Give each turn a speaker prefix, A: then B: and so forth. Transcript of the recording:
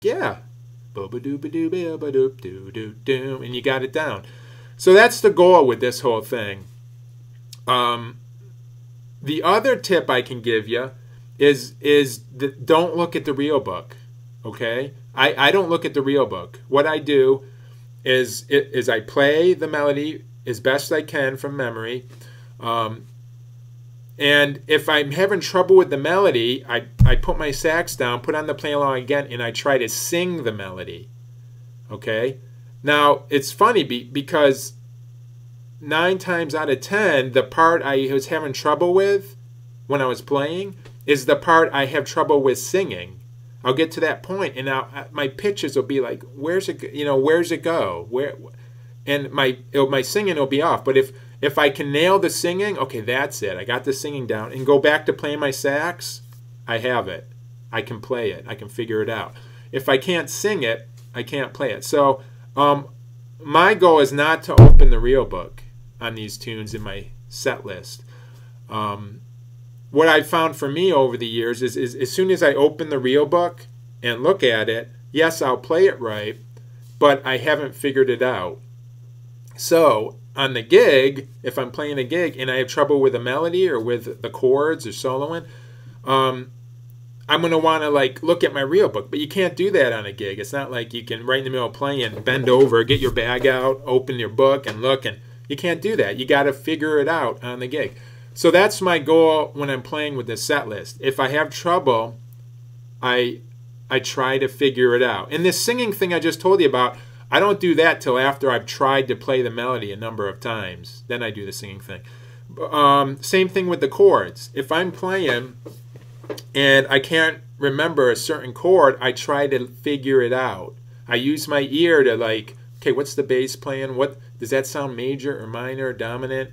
A: yeah, bo-ba-doo-ba-doo-ba-ba-doop-doo-doo-doom, and you got it down. So that's the goal with this whole thing. The other tip I can give you is don't look at the real book. Okay, I don't look at the real book. What I do is I play the melody as best I can from memory. And if I'm having trouble with the melody, I put my sax down, put on the play along again, and I try to sing the melody. Okay? Now, it's funny because 9 times out of 10, the part I was having trouble with when I was playing is the part I have trouble with singing. I'll get to that point, and now my pitches will be like, where's it? Where's it go? Where? And my singing will be off. But if I can nail the singing, okay, that's it. I got the singing down, and go back to playing my sax, I have it. I can play it. I can figure it out. If I can't sing it, I can't play it. So my goal is not to open the real book on these tunes in my set list. What I've found for me over the years is as soon as I open the real book and look at it, yes, I'll play it right, but I haven't figured it out. So on the gig, if I'm playing a gig and I have trouble with a melody or with the chords or soloing, I'm going to want to look at my real book. But you can't do that on a gig. It's not like you can right in the middle of playing, bend over, get your bag out, open your book and look. And you can't do that. You got to figure it out on the gig. So that's my goal when I'm playing with this set list. If I have trouble, I try to figure it out. And this singing thing I just told you about, I don't do that till after I've tried to play the melody a number of times. Then I do the singing thing. Same thing with the chords. If I'm playing and I can't remember a certain chord, I try to figure it out. I use my ear to okay, what's the bass playing? What does that sound, major or minor or dominant?